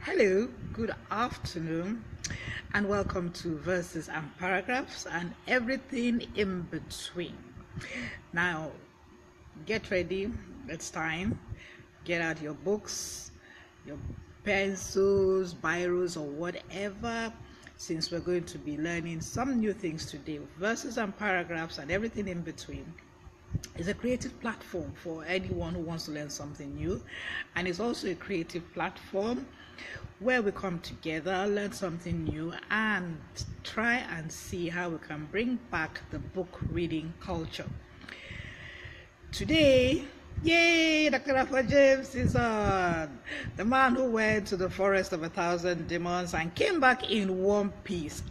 Hello, good afternoon, and welcome to Verses and Paragraphs and everything in between. Now, get ready, it's time. Get out your books, your pencils, biros, or whatever, since we're going to be learning some new things today. Verses and Paragraphs and everything in between is a creative platform for anyone who wants to learn something new, and it's also a creative platform where we come together, learn something new, and try and see how we can bring back the book reading culture. Today, yay, Dr. Rafa James is on. The man who went to the forest of 1,000 demons and came back in one piece.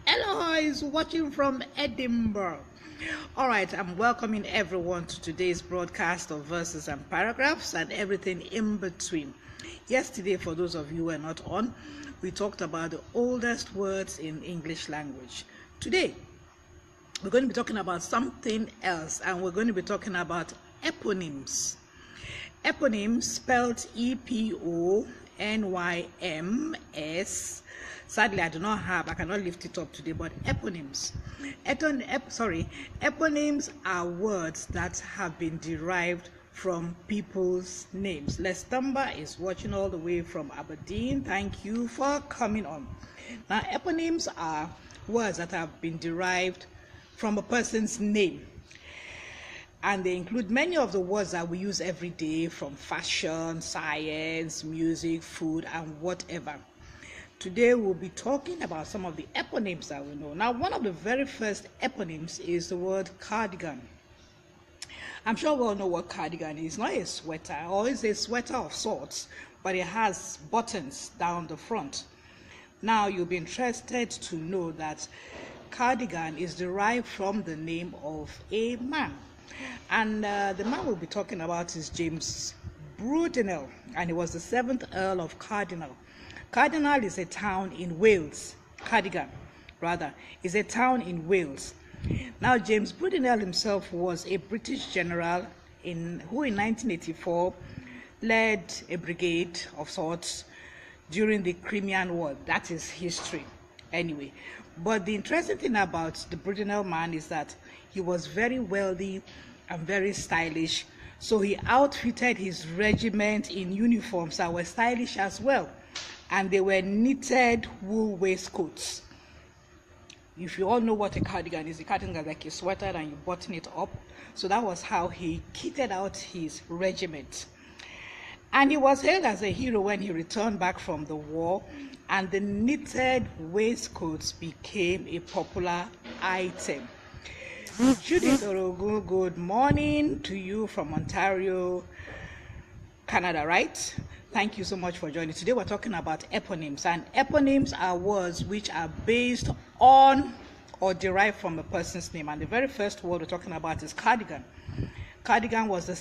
Eloy is watching from Edinburgh. All right, I'm welcoming everyone to today's broadcast of Verses and Paragraphs and everything in between. Yesterday, for those of you who are not on, we talked about the oldest words in English language. Today, we're going to be talking about something else, and we're going to be talking about eponyms. Eponyms, spelled E-P-O-N-Y-M-S. Sadly, I cannot lift it up today, but eponyms. Eponyms are words that have been derived from people's names. Les Tamba is watching all the way from Aberdeen. Thank you for coming on. Now, eponyms are words that have been derived from a person's name, and they include many of the words that we use every day, from fashion, science, music, food, and whatever. Today we'll be talking about some of the eponyms that we know. Now, one of the very first eponyms is the word cardigan. I'm sure we all know what cardigan is. It's not a sweater, or it's a sweater of sorts, but it has buttons down the front. Now, you'll be interested to know that cardigan is derived from the name of a man. And the man we'll be talking about is James Brudenell, and he was the 7th Earl of Cardinal. Cardinal is a town in Wales. Cardigan, rather, is a town in Wales. Now, James Brudenell himself was a British general who in 1984 led a brigade of sorts during the Crimean War. That is history anyway. But the interesting thing about the Brudenell man is that he was very wealthy and very stylish, so he outfitted his regiment in uniforms that were stylish as well, and they were knitted wool waistcoats. If you all know what a cardigan is, a cardigan is like a sweater and you button it up. So that was how he kitted out his regiment. And he was hailed as a hero when he returned back from the war, and the knitted waistcoats became a popular item. Judith Orogu, good morning to you from Ontario, Canada, right? Thank you so much for joining. Today we're talking about eponyms, and eponyms are words which are based on or derived from a person's name. And the very first word we're talking about is cardigan. Cardigan was the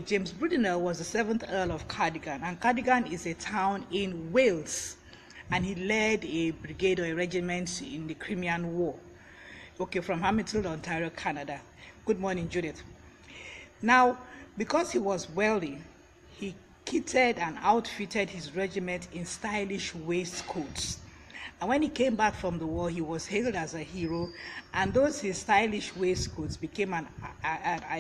James Brudenell was the 7th Earl of Cardigan, and Cardigan is a town in Wales, and he led a brigade or a regiment in the Crimean War. Okay, from Hamilton, Ontario, Canada. Good morning, Judith. Now, because he was wealthy, he kitted and outfitted his regiment in stylish waistcoats. And when he came back from the war, he was hailed as a hero, and his stylish waistcoats became a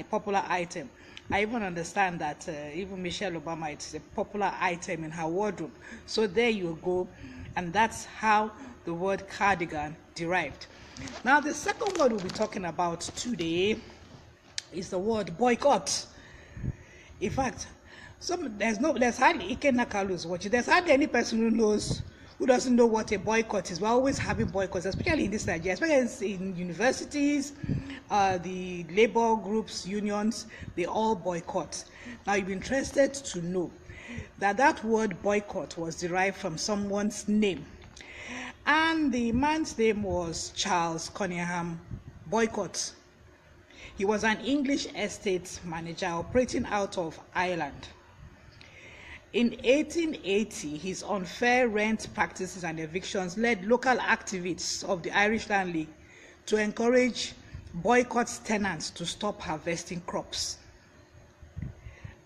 popular item. I even understand that even Michelle Obama, it's a popular item in her wardrobe. So there you go, and that's how the word cardigan derived. Now, the second word we'll be talking about today is the word boycott. In fact, there's hardly Ike Nakalu's watching. There's hardly any person who doesn't know what a boycott is. We're always having boycotts, especially in this Nigeria, especially in universities, the labor groups, unions, they all boycott. Now, you'll be interested to know that that word boycott was derived from someone's name. And the man's name was Charles Cunningham Boycott. He was an English estate manager operating out of Ireland. In 1880, his unfair rent practices and evictions led local activists of the Irish Land League to encourage boycott tenants to stop harvesting crops.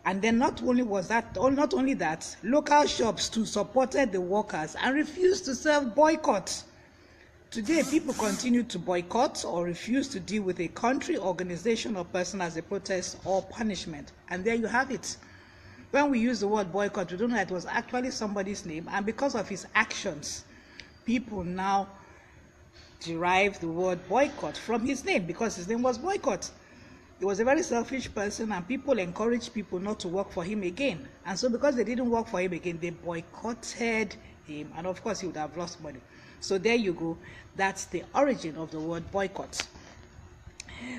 And then not only that, local shops too supported the workers and refused to serve boycott. Today, people continue to boycott or refuse to deal with a country, organization, or person as a protest or punishment. And there you have it. When we use the word boycott, we don't know that it was actually somebody's name, and because of his actions, people now derive the word boycott from his name, because his name was Boycott. He was a very selfish person, and people encouraged people not to work for him again. And so because they didn't work for him again, they boycotted him, and of course he would have lost money. So there you go. That's the origin of the word boycott.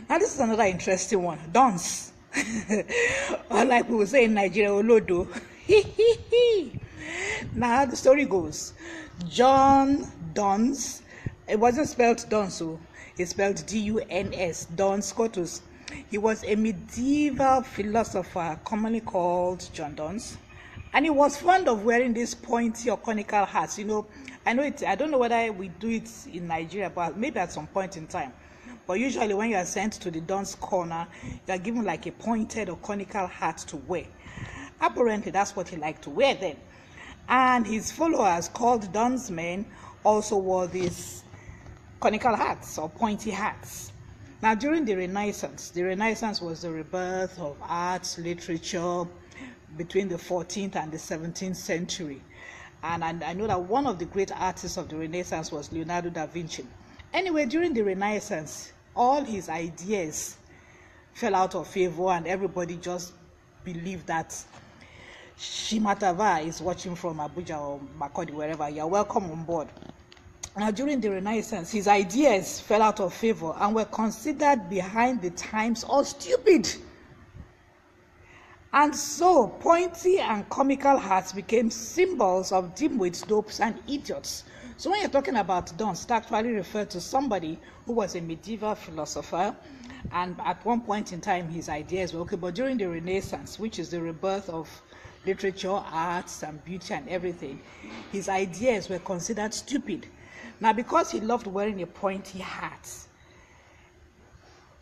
Now this is another interesting one. Dons. Or like we would say in Nigeria, Olodo. Now the story goes. John Duns. It wasn't spelled Duns, it's spelled D-U-N-S, Duns Scotus. He was a medieval philosopher commonly called John Duns, and he was fond of wearing these pointy or conical hats. I don't know whether we do it in Nigeria, but maybe at some point in time. But usually when you are sent to the Duns corner, you are given like a pointed or conical hat to wear. Apparently that's what he liked to wear then. And his followers, called Duns men, also wore these conical hats or pointy hats. Now during the Renaissance was the rebirth of arts, literature between the 14th and the 17th century. And I know that one of the great artists of the Renaissance was Leonardo da Vinci. Anyway, during the Renaissance, all his ideas fell out of favor, and everybody just believed that Shimatava is watching from Abuja or Makurdi, wherever. You're welcome on board. Now, during the Renaissance, his ideas fell out of favor and were considered behind the times or stupid. And so, pointy and comical hats became symbols of dimwits, dopes, and idiots. So when you're talking about Duns, it actually refers to somebody who was a medieval philosopher, and at one point in time, his ideas were okay. But during the Renaissance, which is the rebirth of literature, arts, and beauty and everything, his ideas were considered stupid. Now, because he loved wearing a pointy hat,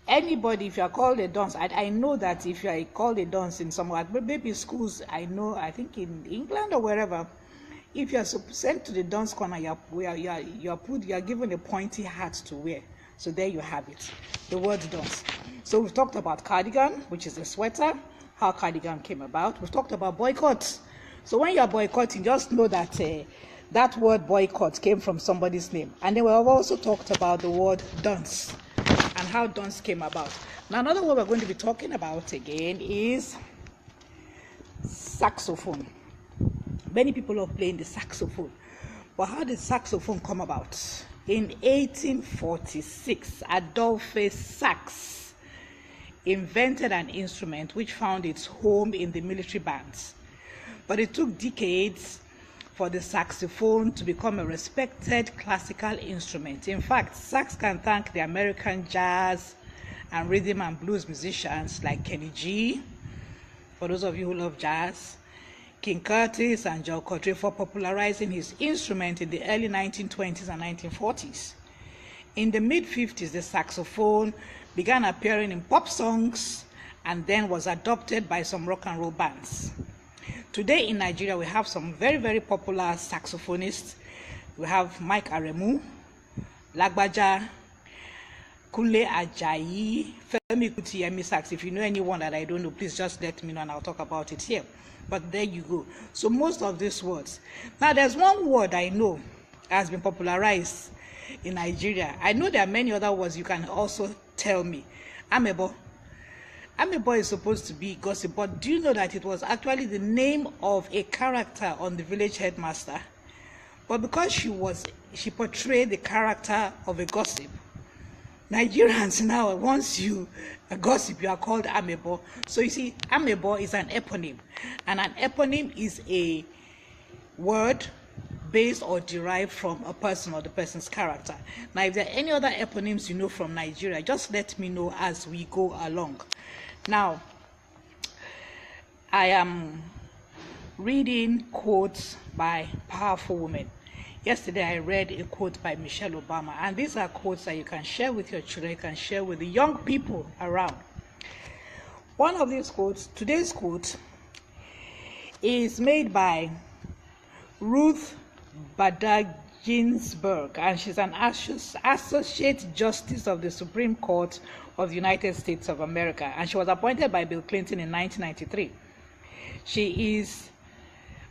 anybody, if you are called a Duns, I know that if you are called a Duns in somewhere, maybe schools, I think in England or wherever, if you are sent to the Duns corner, you are given a pointy hat to wear. So there you have it, the word Duns. So we've talked about cardigan, which is a sweater, how cardigan came about. We've talked about boycott. So when you are boycotting, just know that that word boycott came from somebody's name. And then we have also talked about the word Duns and how Duns came about. Now, another word we're going to be talking about again is saxophone. Many people love playing the saxophone. But how did saxophone come about? In 1846, Adolphe Sax invented an instrument which found its home in the military bands. But it took decades for the saxophone to become a respected classical instrument. In fact, Sax can thank the American jazz and rhythm and blues musicians like Kenny G, for those of you who love jazz, King Curtis and Joe Cottry for popularizing his instrument in the early 1920s and 1940s. In the mid-50s, the saxophone began appearing in pop songs and then was adopted by some rock and roll bands. Today in Nigeria, we have some very, very popular saxophonists. We have Mike Aremu, Lagbaja, Kunle Ajayi, Femi Kuti, Yemi Sax. If you know anyone that I don't know, please just let me know and I'll talk about it here. But there you go. So most of these words. Now there's one word I know has been popularized in Nigeria. I know there are many other words you can also tell me. Amebo. Amebo is supposed to be gossip, but do you know that it was actually the name of a character on the village headmaster? But because she portrayed the character of a gossip, Nigerians now, once you gossip, you are called Amebo. So you see, Amebo is an eponym, and an eponym is a word based or derived from a person or the person's character. Now, if there are any other eponyms you know from Nigeria, just let me know as we go along. Now, I am reading quotes by powerful women. Yesterday, I read a quote by Michelle Obama, and these are quotes that you can share with your children, you can share with the young people around. One of these quotes, today's quote, is made by Ruth Bader Ginsburg, and she's an Associate Justice of the Supreme Court of the United States of America, and she was appointed by Bill Clinton in 1993. She is,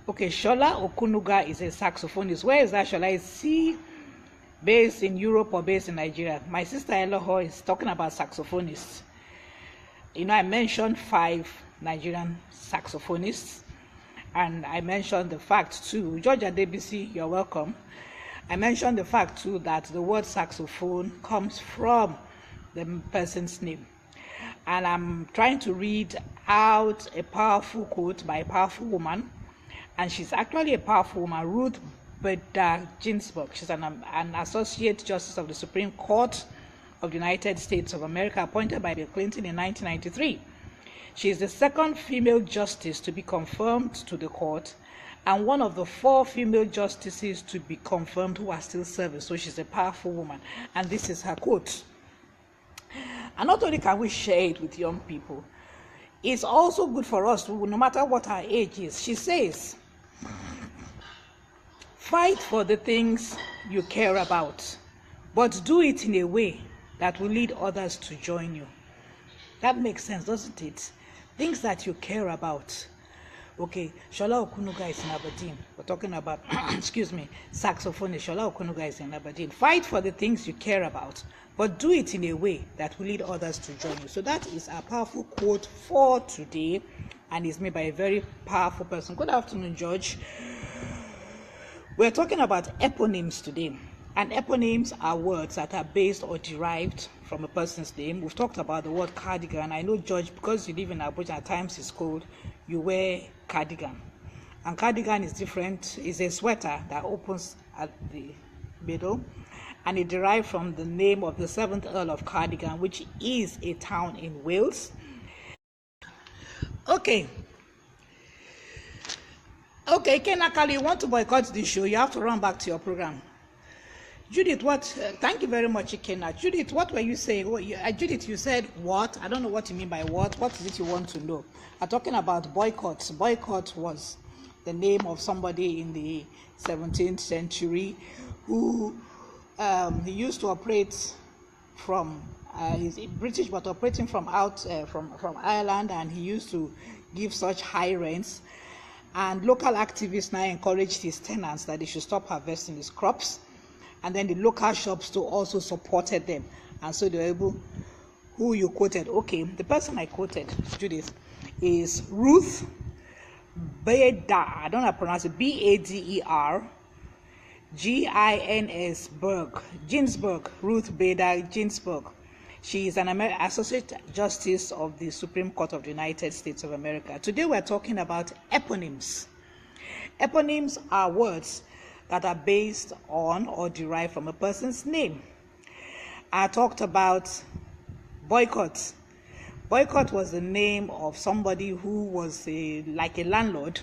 Shola Okunuga is a saxophonist. Where is that Shola? Is she based in Europe or based in Nigeria? My sister Eloho is talking about saxophonists. I mentioned 5 Nigerian saxophonists, and I mentioned the fact too, Georgia Debisi, you're welcome. I mentioned the fact too that the word saxophone comes from the person's name. And I'm trying to read out a powerful quote by a powerful woman, and she's actually a powerful woman, Ruth Bader Ginsburg. She's an Associate Justice of the Supreme Court of the United States of America, appointed by Bill Clinton in 1993. She is the second female justice to be confirmed to the court, and one of the 4 female justices to be confirmed who are still serving. So she's a powerful woman, and this is her quote. And not only can we share it with young people, it's also good for us, no matter what our age is. She says, fight for the things you care about, but do it in a way that will lead others to join you. That makes sense, doesn't it? Things that you care about. Shola Okunuga is in Aberdeen. We're talking about, saxophonist. Shola Okunuga is in Aberdeen. Fight for the things you care about, but do it in a way that will lead others to join you. So that is a powerful quote for today, and it's made by a very powerful person. Good afternoon, George. We're talking about eponyms today, and eponyms are words that are based or derived from a person's name. We've talked about the word cardigan. I know, George, because you live in Abuja, at times it's cold, you wear cardigan. And cardigan is different. It's a sweater that opens at the middle, and it derived from the name of the 7th Earl of Cardigan, which is a town in Wales. Okay, Kenakali, you want to boycott the show, you have to run back to your program. Judith, thank you very much, Ikena. Judith, what were you saying? Judith, you said what? I don't know what you mean by what. What is it you want to know? I'm talking about boycotts. Boycott was the name of somebody in the 17th century who he used to operate from, he's British, but operating from from Ireland, and he used to give such high rents. And local activists now encouraged his tenants that they should stop harvesting his crops. And then the local shops too also supported them. And so they were able, who you quoted? Okay, the person I quoted, Judith, is Ruth Bader, I don't know how to pronounce it, Bader Ginsburg, Ruth Bader Ginsburg. She is an Associate Justice of the Supreme Court of the United States of America. Today we're talking about eponyms. Eponyms are words that are based on or derived from a person's name. I talked about boycott. Boycott was the name of somebody who was like a landlord,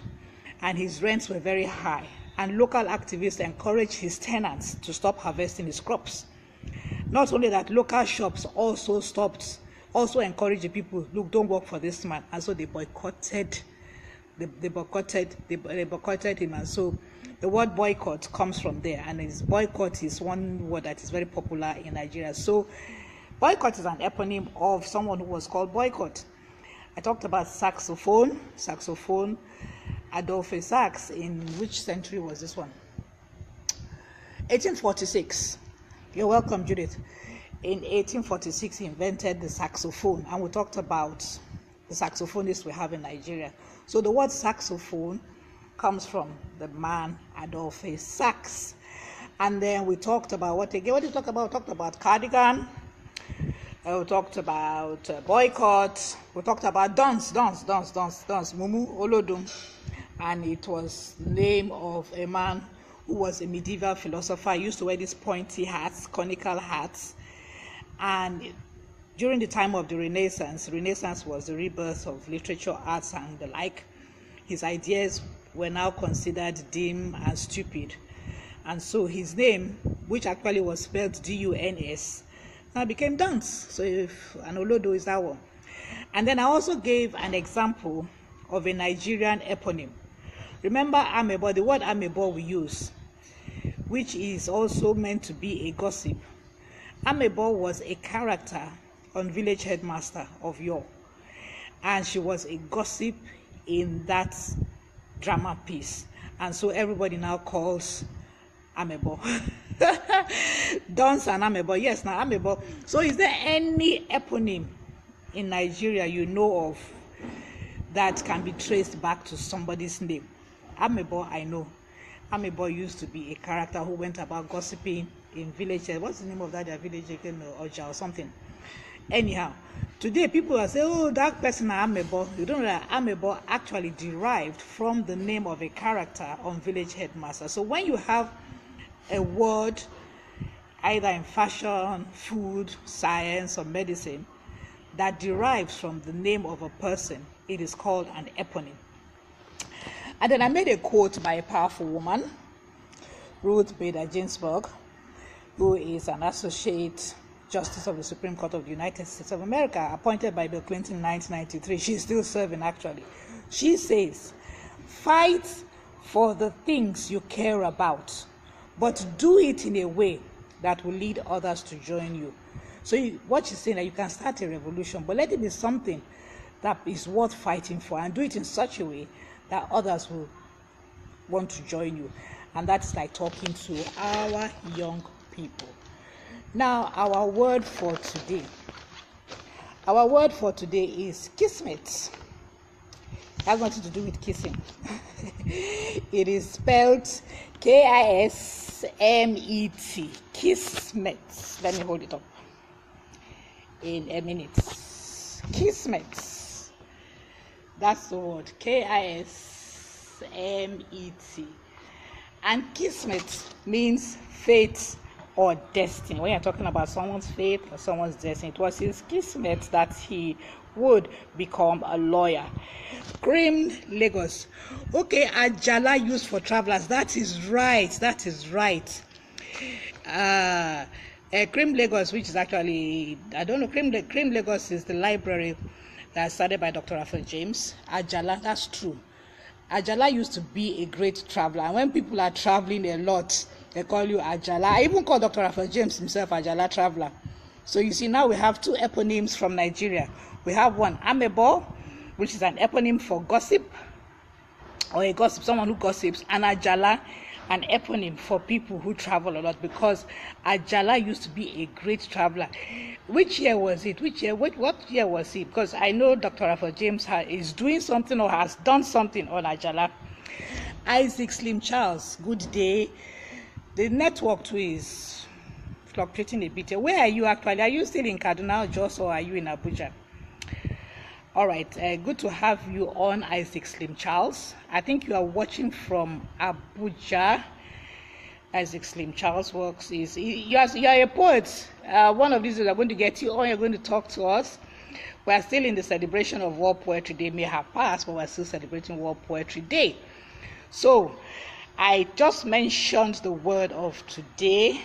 and his rents were very high, and local activists encouraged his tenants to stop harvesting his crops. Not only that, local shops also encouraged the people, look, don't work for this man, and so they boycotted him. And so the word boycott comes from there, and boycott is one word that is very popular in Nigeria. So boycott is an eponym of someone who was called boycott. I talked about saxophone, Adolphe Sax. In which century was this one? 1846. You're welcome, Judith. In 1846, he invented the saxophone, and we talked about the saxophonists we have in Nigeria. So the word saxophone comes from the man Adolphe Sax. And then we talked about what did we talk about? We talked about cardigan. We talked about boycott. We talked about dance, Mumu Olodum. And it was the name of a man who was a medieval philosopher. He used to wear these pointy hats, conical hats. And during the time of the Renaissance was the rebirth of literature, arts, and the like. His ideas were now considered dim and stupid. And so his name, which actually was spelled D-U-N-S, now became Dance. So if an Olodo is that one. And then I also gave an example of a Nigerian eponym. Remember amebo, the word amebo we use, which is also meant to be a gossip. Amebo was a character on Village Headmaster of York, and she was a gossip in that drama piece, and so everybody now calls amebo. Dance and amebo, yes, now amebo. So is there any eponym in Nigeria you know of that can be traced back to somebody's name? Amebo, I know. Amebo used to be a character who went about gossiping in villages. What's the name of that village again? Oja or something. Anyhow, today people are saying, oh, that person Amebo. You don't know that Amebo actually derived from the name of a character on Village Headmaster. So when you have a word either in fashion, food, science, or medicine that derives from the name of a person, it is called an eponym. And then I made a quote by a powerful woman, Ruth Bader Ginsburg, who is an associate justice of the Supreme Court of the United States of America, appointed by Bill Clinton in 1993. She's still serving, actually. She says, fight for the things you care about, but do it in a way that will lead others to join you. So what she's saying, that you can start a revolution, but let it be something that is worth fighting for, and do it in such a way that others will want to join you. And that's like talking to our young people. Now, our word for today. Our word for today is kismet. It has nothing to do with kissing. It is spelled K-I-S-M-E-T. Kismet. Let me hold it up in a minute. Kismet. That's the word. K-I-S-M-E-T. And kismet means fate or destiny. When you're talking about someone's fate or someone's destiny, it was his kismet that he would become a lawyer. Cream Lagos. Okay, Ajala used for travelers. That is right. That is right. Cream Lagos, which is actually, I don't know, Cream Lagos is the library that started by Dr. Raphael James. Ajala, that's true. Ajala used to be a great traveler. And when people are traveling a lot, they call you Ajala. I even call Dr. Raphael James himself Ajala traveler. So you see, now we have two eponyms from Nigeria. We have one, Amebo, which is an eponym for gossip, or a gossip, someone who gossips, and Ajala, an eponym for people who travel a lot, because Ajala used to be a great traveler. Which year was it? What year was it? Because I know Dr. Raphael James is doing something or has done something on Ajala. Isaac Slim Charles, good day. The network too is fluctuating a bit. Where are you actually? Are you still in Kaduna or Jos, or are you in Abuja? All right, good to have you on, Isaac Slim Charles. I think you are watching from Abuja. Isaac Slim Charles works is you are a poet. One of these days we are going to get you on. You're going to talk to us. We are still in the celebration of World Poetry Day. May have passed, but we're still celebrating World Poetry Day. So I just mentioned the word of today.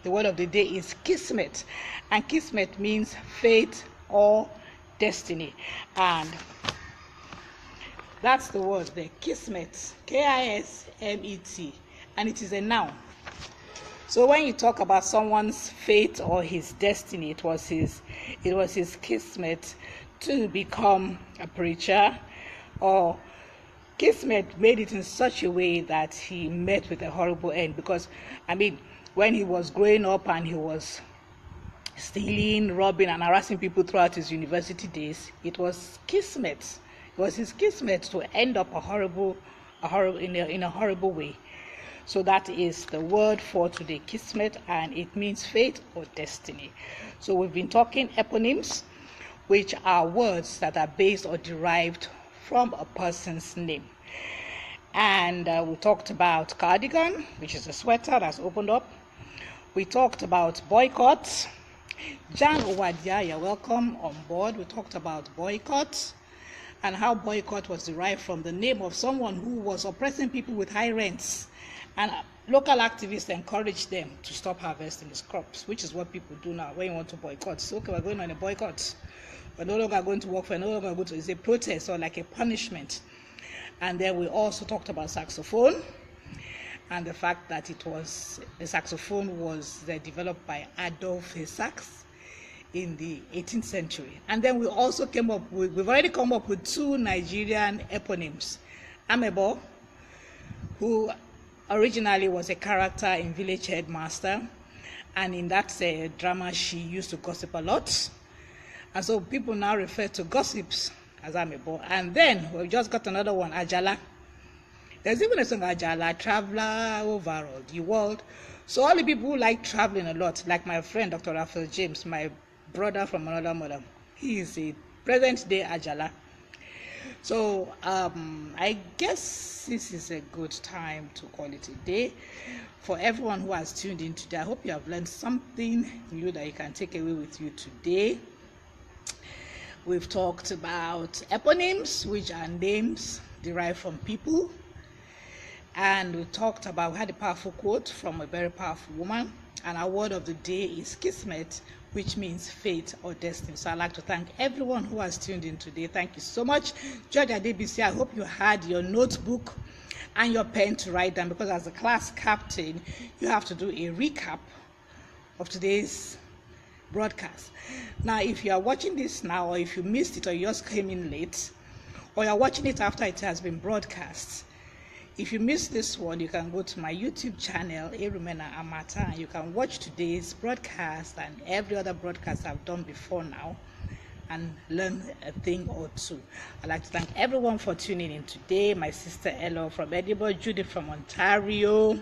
The word of the day is kismet, and kismet means fate or destiny, and that's the word there, kismet, K-I-S-M-E-T, and it is a noun. So when you talk about someone's fate or his destiny, it was his kismet to become a preacher, or kismet made it in such a way that he met with a horrible end. Because I mean, when he was growing up and he was stealing, robbing, and harassing people throughout his university days, it was kismet. It was his kismet to end up in a horrible way. So that is the word for today, kismet, and it means fate or destiny. So we've been talking eponyms, which are words that are based or derived from a person's name. And we talked about cardigan, which is a sweater that's opened up. We talked about boycott. Jan Owadia, you're welcome on board. We talked about boycott and how boycott was derived from the name of someone who was oppressing people with high rents, and local activists encouraged them to stop harvesting his crops, which is what people do now when you want to boycott. So okay, we're going on a boycott. We're no longer going to work, we're no longer going to, it's a protest or like a punishment. And then we also talked about saxophone and the fact that the saxophone was developed by Adolf Sax in the 18th century. And then we also we've already come up with 2 Nigerian eponyms. Amebo, who originally was a character in Village Headmaster, and in that drama she used to gossip a lot, and so people now refer to gossips as Amebo. And then we've just got another one, Ajala. There's even a song, Ajala, traveler over the world. So all the people who like traveling a lot, like my friend Dr. Raphael James, my brother from another mother, he is a present day Ajala. So I guess this is a good time to call it a day. For everyone who has tuned in today, I hope you have learned something new that you can take away with you today. We've talked about eponyms, which are names derived from people. And we had a powerful quote from a very powerful woman. And our word of the day is Kismet, which means fate or destiny. So I'd like to thank everyone who has tuned in today. Thank you so much. George Adebisi, I hope you had your notebook and your pen to write down, because as a class captain, you have to do a recap of today's broadcast. Now, if you are watching this now, or if you missed it, or you just came in late, or you're watching it after it has been broadcast, if you missed this one, you can go to my YouTube channel, Erumena Amata, and you can watch today's broadcast and every other broadcast I've done before now and learn a thing or two. I'd like to thank everyone for tuning in today. My sister Ella from Edinburgh, Judy from Ontario.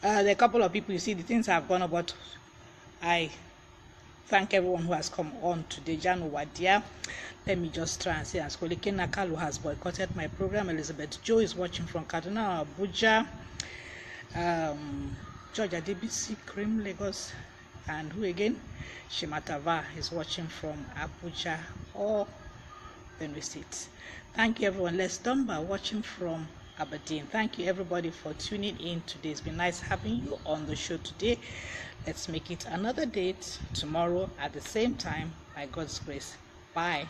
There are a couple of people, you see the things I've gone about. I thank everyone who has come on today. Jano Wadia. Let me just try and say, as Kolike Nakalu has boycotted my program. Elizabeth Joe is watching from Kaduna, Abuja. George Adebisi, Krim, Lagos. And who again? Shimatava is watching from Abuja or Benue State. Thank you, everyone. Les Dumba watching from Aberdeen. Thank you, everybody, for tuning in today. It's been nice having you on the show today. Let's make it another date tomorrow at the same time, by God's grace. Bye.